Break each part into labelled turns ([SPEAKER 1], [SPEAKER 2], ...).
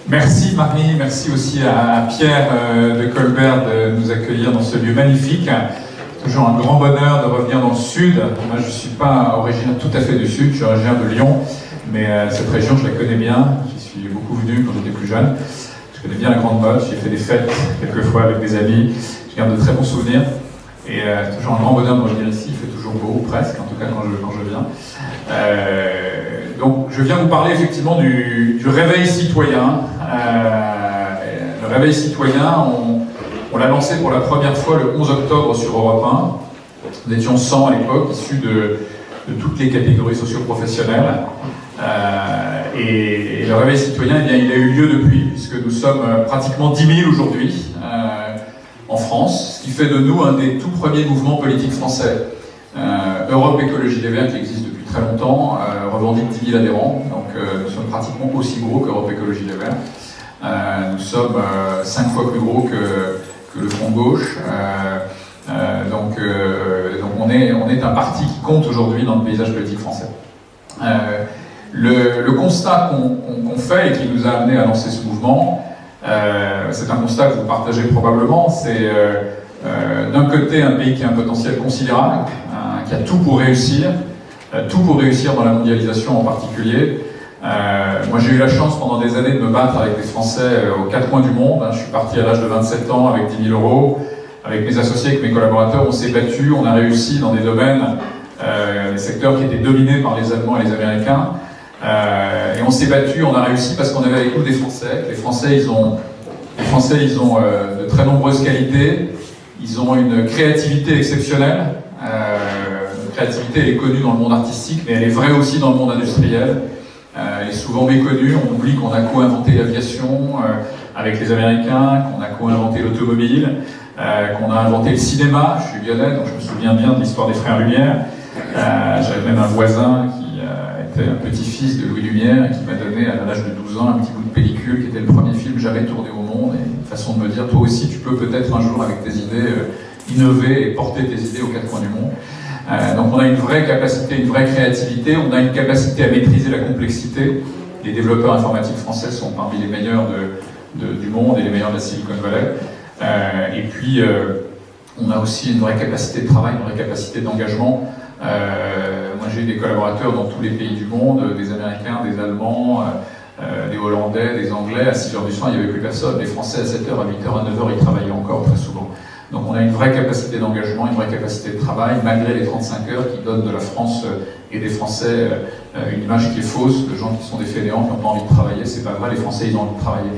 [SPEAKER 1] Merci Marie, merci aussi à Pierre de Colbert de nous accueillir dans ce lieu magnifique. Toujours un grand bonheur de revenir dans le sud. Moi je ne suis pas originaire tout à fait du sud, je suis originaire de Lyon, mais cette région je la connais bien, j'y suis beaucoup venu quand j'étais plus jeune. Je connais bien la Grande Motte, j'ai fait des fêtes quelquefois avec des amis, je garde de très bons souvenirs. Et c'est toujours un grand bonheur de revenir ici, il fait toujours beau, presque, en tout cas quand je viens. Donc je viens vous parler effectivement du réveil citoyen. Le réveil citoyen, on l'a lancé pour la première fois le 11 octobre sur Europe 1. Nous étions 100 à l'époque, issus de toutes les catégories socio-professionnelles. Et le réveil citoyen, eh bien, il a eu lieu depuis, puisque nous sommes pratiquement 10 000 aujourd'hui en France, ce qui fait de nous un des tout premiers mouvements politiques français. Europe Écologie des Verts, qui existe depuis très longtemps, revendique 10 000 adhérents, donc nous sommes pratiquement aussi gros qu'Europe Écologie des Verts. Nous sommes 5 fois plus gros que le Front de Gauche. Donc on est un parti qui compte aujourd'hui dans le paysage politique français. Le constat qu'on fait et qui nous a amené à lancer ce mouvement, c'est un constat que vous partagez probablement, c'est d'un côté un pays qui a un potentiel considérable, qui a tout pour réussir dans la mondialisation en particulier. Moi j'ai eu la chance pendant des années de me battre avec des Français aux 4 coins du monde. Je suis parti à l'âge de 27 ans avec 10 000 €. Avec mes associés, avec mes collaborateurs, on s'est battus, on a réussi dans des domaines, des secteurs qui étaient dominés par les Allemands et les Américains. Et on s'est battus, on a réussi parce qu'on avait avec nous des Français. Les Français, ils ont de très nombreuses qualités. Ils ont une créativité exceptionnelle. Une créativité, elle est connue dans le monde artistique, mais elle est vraie aussi dans le monde industriel. Elle est souvent méconnue. On oublie qu'on a co-inventé l'aviation avec les Américains, qu'on a co-inventé l'automobile, qu'on a inventé le cinéma. Je suis lyonnais, donc je me souviens bien de l'histoire des frères Lumière. J'avais même un voisin qui était un petit-fils de Louis Lumière et qui m'a donné à l'âge de 12 ans un petit bout de pellicule qui était le premier film jamais tourné au monde, et une façon de me dire, toi aussi tu peux peut-être un jour avec tes idées innover et porter tes idées aux 4 coins du monde. Donc on a une vraie capacité, une vraie créativité, on a une capacité à maîtriser la complexité. Les développeurs informatiques français sont parmi les meilleurs du monde et les meilleurs de la Silicon Valley. Et puis on a aussi une vraie capacité de travail, une vraie capacité d'engagement. Moi j'ai des collaborateurs dans tous les pays du monde, des Américains, des Allemands, des Hollandais, des Anglais. À 6h du soir il n'y avait plus personne. Les Français à 7h, à 8h, à 9h ils travaillaient encore très souvent. Donc on a une vraie capacité d'engagement, une vraie capacité de travail, malgré les 35 heures qui donnent de la France et des Français une image qui est fausse, de gens qui sont des fainéants, qui n'ont pas envie de travailler. C'est pas vrai, les Français ils ont envie de travailler.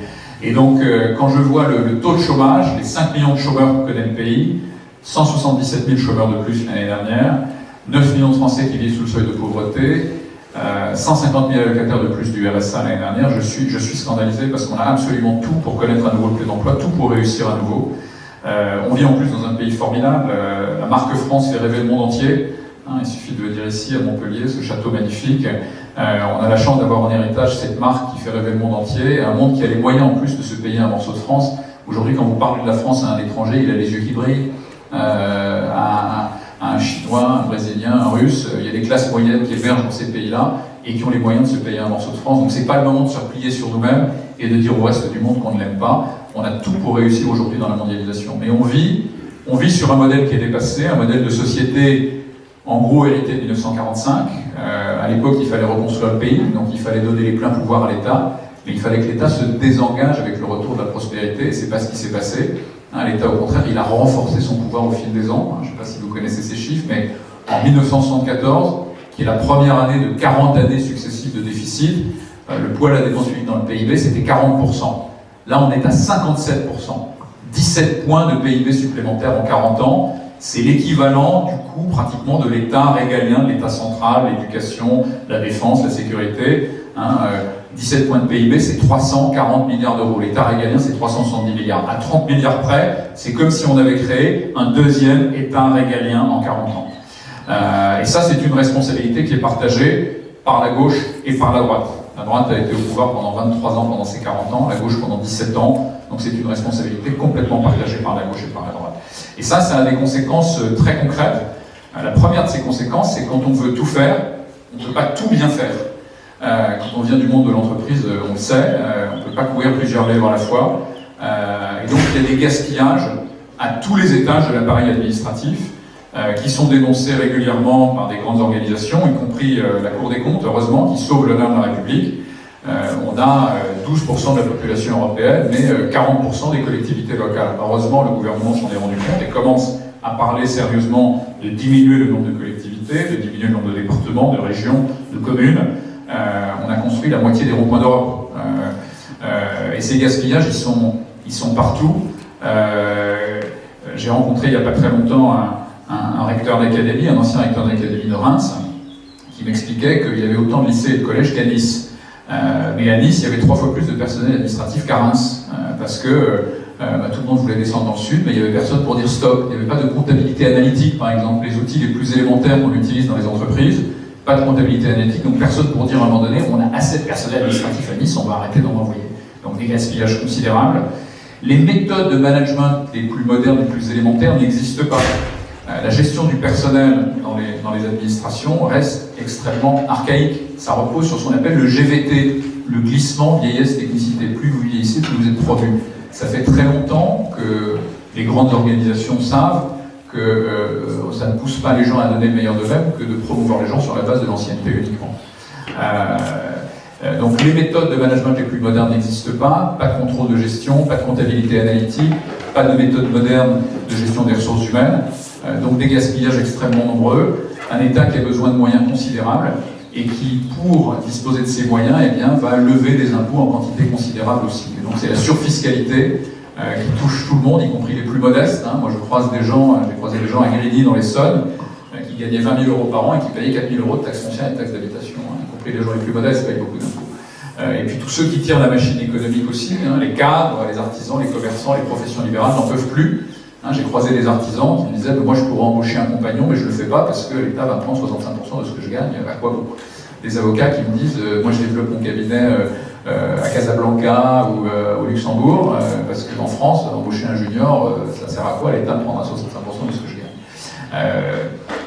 [SPEAKER 1] Et donc quand je vois le taux de chômage, les 5 millions de chômeurs que connaît le pays, 177 000 chômeurs de plus l'année dernière, 9 millions de Français qui vivent sous le seuil de pauvreté, 150 000 allocataires de plus du RSA l'année dernière, je suis scandalisé parce qu'on a absolument tout pour connaître à nouveau le plein d'emploi, tout pour réussir à nouveau. On vit en plus dans un pays formidable, la marque France fait rêver le monde entier. Il suffit de le dire ici à Montpellier, ce château magnifique. On a la chance d'avoir en héritage cette marque qui fait rêver le monde entier, un monde qui a les moyens en plus de se payer un morceau de France. Aujourd'hui, quand vous parlez de la France à un étranger, il a les yeux qui brillent. À un Chinois, un Brésilien, un Russe, il y a des classes moyennes qui émergent dans ces pays-là et qui ont les moyens de se payer un morceau de France. Donc c'est pas le moment de se replier sur nous-mêmes et de dire au reste du monde qu'on ne l'aime pas. On a tout pour réussir aujourd'hui dans la mondialisation. Mais on vit sur un modèle qui est dépassé, un modèle de société en gros hérité de 1945. À l'époque, il fallait reconstruire le pays, donc il fallait donner les pleins pouvoirs à l'État, mais il fallait que l'État se désengage avec le retour de la prospérité, et c'est pas ce qui s'est passé. L'État, au contraire, il a renforcé son pouvoir au fil des ans. Je ne sais pas si vous connaissez ces chiffres, mais en 1974, qui est la première année de 40 années successives de déficit, le poids de la dépense publique dans le PIB, c'était 40%. Là, on est à 57%. 17 points de PIB supplémentaires en 40 ans. C'est l'équivalent, du coup, pratiquement de l'État régalien, de l'État central, l'éducation, la défense, la sécurité. 17 points de PIB, c'est 340 milliards d'euros. L'État régalien, c'est 370 milliards. À 30 milliards près, c'est comme si on avait créé un deuxième État régalien en 40 ans. Et ça, c'est une responsabilité qui est partagée par la gauche et par la droite. La droite a été au pouvoir pendant 23 ans, pendant ses 40 ans, la gauche pendant 17 ans. Donc c'est une responsabilité complètement partagée par la gauche et par la droite. Et ça a des conséquences très concrètes. La première de ces conséquences, c'est quand on veut tout faire, on ne peut pas tout bien faire. Quand on vient du monde de l'entreprise, on le sait, on peut peut pas couvrir plusieurs lèvres à la fois. Et donc il y a des gaspillages à tous les étages de l'appareil administratif qui sont dénoncés régulièrement par des grandes organisations, y compris la Cour des comptes, heureusement, qui sauve l'honneur de la République. On a 12% de la population européenne, mais 40% des collectivités locales. Heureusement, le gouvernement s'en est rendu compte et commence à parler sérieusement de diminuer le nombre de collectivités, de diminuer le nombre de départements, de régions, de communes. On a construit la moitié des ronds-points d'Europe. Et ces gaspillages, ils sont partout. J'ai rencontré il n'y a pas très longtemps un recteur d'académie, un ancien recteur d'académie de Reims, qui m'expliquait qu'il y avait autant de lycées et de collèges qu'à Nice. Mais à Nice, il y avait 3 fois plus de personnel administratif qu'à Reims, parce que tout le monde voulait descendre dans le sud, mais il n'y avait personne pour dire stop. Il n'y avait pas de comptabilité analytique, par exemple, les outils les plus élémentaires qu'on utilise dans les entreprises, pas de comptabilité analytique, donc personne pour dire à un moment donné, on a assez de personnel administratif à Nice, on va arrêter d'en envoyer. Donc des gaspillages considérables. Les méthodes de management les plus modernes, les plus élémentaires n'existent pas. La gestion du personnel dans les administrations reste extrêmement archaïque. Ça repose sur ce qu'on appelle le GVT, le glissement vieillesse technicité. Plus vous vieillissez, plus vous êtes promu. Ça fait très longtemps que les grandes organisations savent que ça ne pousse pas les gens à donner le meilleur d'eux-mêmes que de promouvoir les gens sur la base de l'ancienneté uniquement. Donc les méthodes de management les plus modernes n'existent pas de contrôle de gestion, pas de comptabilité analytique, pas de méthode moderne de gestion des ressources humaines, donc des gaspillages extrêmement nombreux, un État qui a besoin de moyens considérables et qui, pour disposer de ces moyens, eh bien, va lever des impôts en quantité considérable aussi. Et donc c'est la surfiscalité qui touche tout le monde, y compris les plus modestes. Moi j'ai croisé des gens à Grigny dans l'Essonne qui gagnaient 20 000 € par an et qui payaient 4 000 € de taxes foncières et de taxes d'habitation. Y compris les gens les plus modestes payent beaucoup d'impôts. Et puis tous ceux qui tirent la machine économique aussi, les cadres, les artisans, les commerçants, les professions libérales n'en peuvent plus. J'ai croisé des artisans qui me disaient moi je pourrais embaucher un compagnon mais je ne le fais pas parce que l'État va prendre 65% de ce que je gagne, à quoi bon. Des avocats qui me disent moi je développe mon cabinet à Casablanca ou au Luxembourg parce qu'en France, embaucher un junior, ça sert à quoi? L'État prendra 65% de ce que je gagne.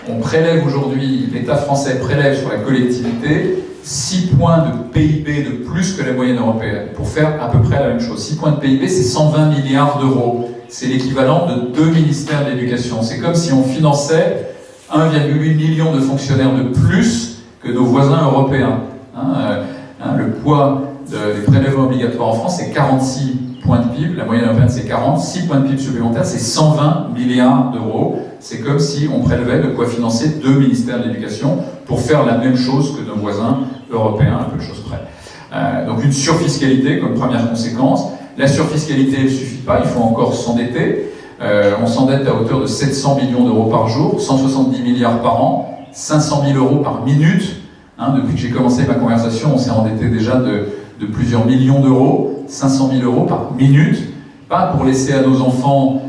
[SPEAKER 1] On prélève aujourd'hui, l'État français prélève sur la collectivité 6 points de PIB de plus que la moyenne européenne, pour faire à peu près la même chose. 6 points de PIB, c'est 120 milliards d'euros. C'est l'équivalent de 2 ministères de l'éducation. C'est comme si on finançait 1,8 million de fonctionnaires de plus que nos voisins européens. Le poids des prélèvements obligatoires en France, c'est 46 points de PIB. La moyenne européenne, c'est 40. 6 points de PIB supplémentaires, c'est 120 milliards d'euros. C'est comme si on prélevait de quoi financer 2 ministères de l'éducation pour faire la même chose que nos voisins européens, à peu de choses près. Donc une surfiscalité comme première conséquence. La surfiscalité ne suffit pas, il faut encore s'endetter. On s'endette à hauteur de 700 millions d'euros par jour, 170 milliards par an, 500 000 € par minute. Depuis que j'ai commencé ma conversation, on s'est endetté déjà de plusieurs millions d'euros, 500 000 € par minute, pas pour laisser à nos enfants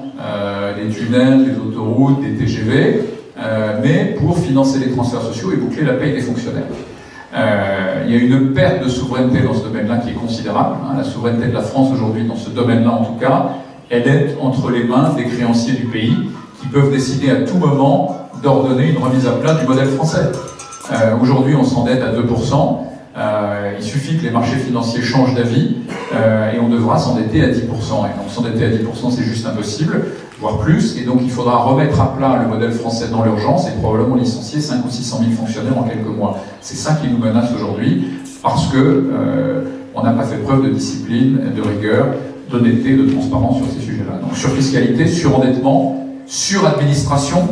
[SPEAKER 1] les tunnels, les autoroutes, des TGV, mais pour financer les transferts sociaux et boucler la paye des fonctionnaires. Il y a une perte de souveraineté dans ce domaine-là qui est considérable. La souveraineté de la France aujourd'hui, dans ce domaine-là en tout cas, elle est entre les mains des créanciers du pays qui peuvent décider à tout moment d'ordonner une remise à plat du modèle français. Aujourd'hui, on s'endette à 2%. Il suffit que les marchés financiers changent d'avis et on devra s'endetter à 10%. Et donc s'endetter à 10%, c'est juste impossible, voire plus. Et donc il faudra remettre à plat le modèle français dans l'urgence et probablement licencier 500 ou 600 000 fonctionnaires en quelques mois. C'est ça qui nous menace aujourd'hui parce que on n'a pas fait preuve de discipline, de rigueur, d'honnêteté, de transparence sur ces sujets-là. Donc surfiscalité, surendettement, suradministration.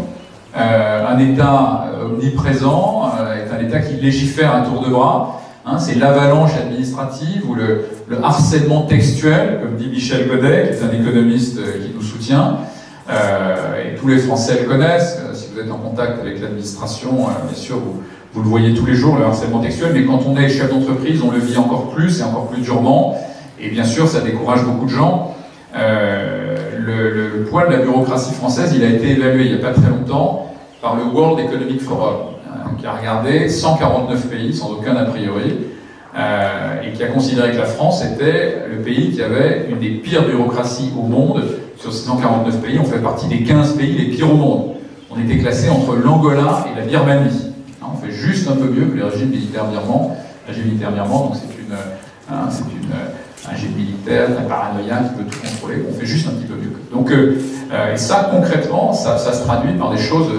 [SPEAKER 1] Un État omniprésent est un État qui légifère à tour de bras. C'est l'avalanche administrative ou le harcèlement textuel, comme dit Michel Godet, qui est un économiste qui nous soutient. Et tous les Français le connaissent. Si vous êtes en contact avec l'administration, bien sûr, vous le voyez tous les jours, le harcèlement textuel. Mais quand on est chef d'entreprise, on le vit encore plus et encore plus durement. Et bien sûr, ça décourage beaucoup de gens. Le poids de la bureaucratie française, il a été évalué il n'y a pas très longtemps par le World Economic Forum, qui a regardé 149 pays sans aucun a priori, et qui a considéré que la France était le pays qui avait une des pires bureaucraties au monde. Sur ces 149 pays, on fait partie des 15 pays les pires au monde. On était classé entre l'Angola et la Birmanie. On fait juste un peu mieux que les régimes militaires birmans. Donc c'est un régime autoritaire, très paranoïaque, qui veut tout contrôler. On fait juste un petit peu mieux. Donc, et ça, concrètement, ça se traduit par des choses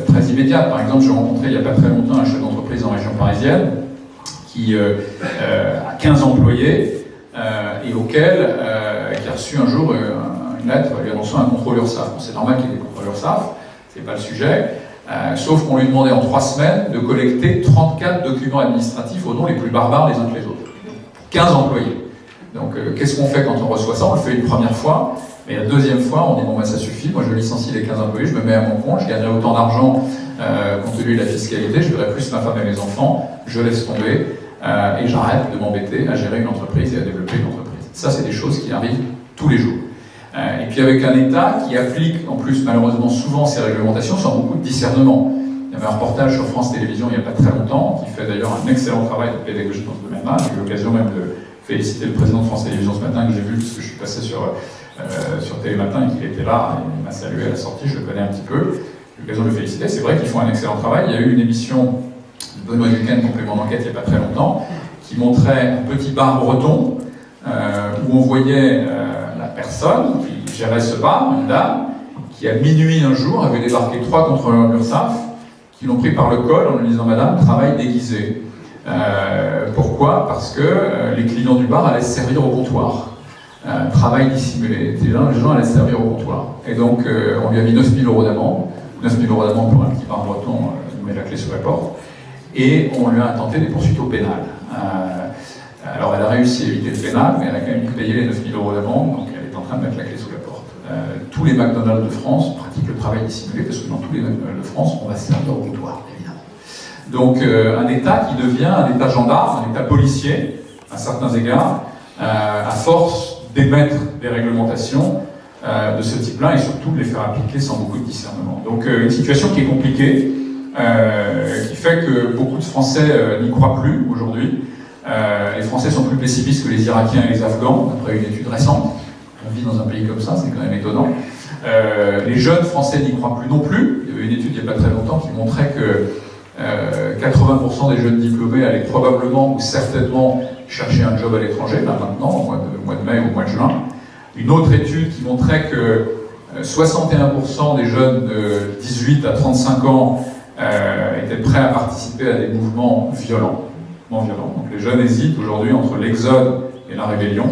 [SPEAKER 1] très immédiates. Par exemple, j'ai rencontré il n'y a pas très longtemps un chef d'entreprise en région parisienne qui a 15 employés et qui a reçu un jour une lettre lui annonçant un contrôle URSSAF. Bon, c'est normal qu'il y ait des contrôles URSSAF, c'est pas le sujet. Sauf qu'on lui demandait en 3 semaines de collecter 34 documents administratifs aux noms les plus barbares les uns que les autres. 15 employés. Donc qu'est-ce qu'on fait quand on reçoit ça? On le fait une première fois, mais la deuxième fois, on dit bon, ça suffit, moi je licencie les 15 employés, je me mets à mon compte, je gagnerai autant d'argent compte tenu de la fiscalité, je verrai plus ma femme et mes enfants, je laisse tomber et j'arrête de m'embêter à gérer une entreprise et à développer une entreprise. Ça, c'est des choses qui arrivent tous les jours. Et puis avec un État qui applique en plus malheureusement souvent ces réglementations sans beaucoup de discernement. Il y avait un reportage sur France Télévisions il n'y a pas très longtemps qui fait d'ailleurs un excellent travail de pédagogie dans ce domaine-là. J'ai eu l'occasion même de féliciter le président de France Télévisions ce matin que j'ai vu puisque je suis passé sur Télématin et qu'il était là, il m'a salué à la sortie, je le connais un petit peu. J'ai eu l'occasion de le féliciter, c'est vrai qu'ils font un excellent travail. Il y a eu une émission de Benoît Duquesne, complément d'enquête, il n'y a pas très longtemps, qui montrait un petit bar breton où on voyait la personne qui gérait ce bar, une dame, qui à minuit un jour avait débarqué 3 contrôleurs URSSAF qui l'ont pris par le col en lui disant « Madame, travail déguisé ». Pourquoi? Parce que les clients du bar allaient se servir au comptoir. Travail dissimulé. Les gens allaient se servir au comptoir. Et donc, on lui a mis 9 000 € d'amende. 9 000 € d'amende pour un petit bar breton, met la clé sur la porte. Et on lui a intenté des poursuites au pénal. Alors, elle a réussi à éviter le pénal, mais elle a quand même payé les 9 000 € d'amende, donc elle est en train de mettre la clé sous la porte. Tous les McDonald's de France pratiquent le travail dissimulé, parce que dans tous les McDonald's de France, on va se servir au comptoir, évidemment. Donc, un État qui devient un État gendarme, un État policier, à certains égards, à force d'émettre des réglementations de ce type-là, et surtout de les faire appliquer sans beaucoup de discernement. Donc, une situation qui est compliquée, qui fait que beaucoup de Français n'y croient plus aujourd'hui. Les Français sont plus pessimistes que les Irakiens et les Afghans, d'après une étude récente. On vit dans un pays comme ça, c'est quand même étonnant. Les jeunes Français n'y croient plus non plus. Il y avait une étude il n'y a pas très longtemps qui montrait que 80% des jeunes diplômés allaient probablement ou certainement chercher un job à l'étranger, là maintenant, au mois de mai ou au mois de juin. Une autre étude qui montrait que 61% des jeunes de 18 à 35 ans étaient prêts à participer à des mouvements violents. Donc les jeunes hésitent aujourd'hui entre l'exode et la rébellion.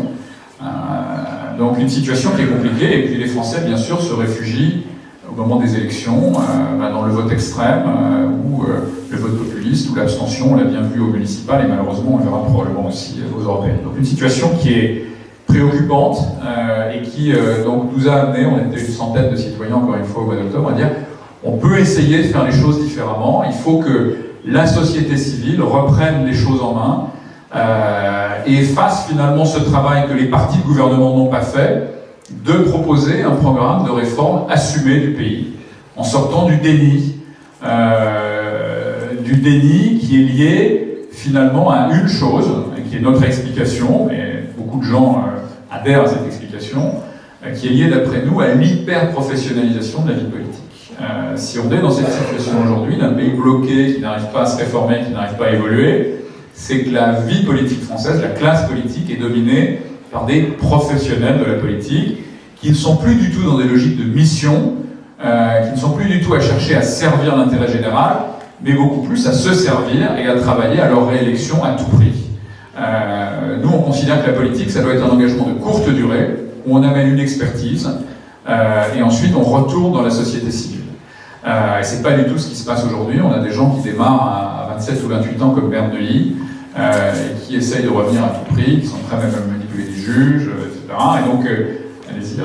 [SPEAKER 1] Donc une situation qui est compliquée, et puis les Français bien sûr se réfugient au moment des élections dans le vote extrême ou le vote populiste ou l'abstention, on l'a bien vu au municipal et malheureusement on le verra probablement aussi aux européennes. Donc une situation qui est préoccupante et qui donc nous a amené, on était une centaine de citoyens encore une fois au mois d'octobre, à dire on peut essayer de faire les choses différemment, il faut que la société civile reprenne les choses en main et fasse finalement ce travail que les partis de gouvernement n'ont pas fait, de proposer un programme de réforme assumé du pays, en sortant du déni qui est lié finalement à une chose, qui est notre explication, et beaucoup de gens adhèrent à cette explication, qui est liée d'après nous à l'hyper-professionnalisation de la vie politique. Si on est dans cette situation aujourd'hui, d'un pays bloqué, qui n'arrive pas à se réformer, qui n'arrive pas à évoluer, c'est que la vie politique française, la classe politique est dominée par des professionnels de la politique qui ne sont plus du tout dans des logiques de mission, qui ne sont plus du tout à chercher à servir l'intérêt général, mais beaucoup plus à se servir et à travailler à leur réélection à tout prix. Nous, on considère que la politique, ça doit être un engagement de courte durée, où on amène une expertise, et ensuite on retourne dans la société civile. Et c'est pas du tout ce qui se passe aujourd'hui. On a des gens qui démarrent à 27 ou 28 ans comme Bernard Neuilly, et qui essayent de revenir à tout prix, qui sont prêts même à manipuler des juges, etc. Et donc, allez-y.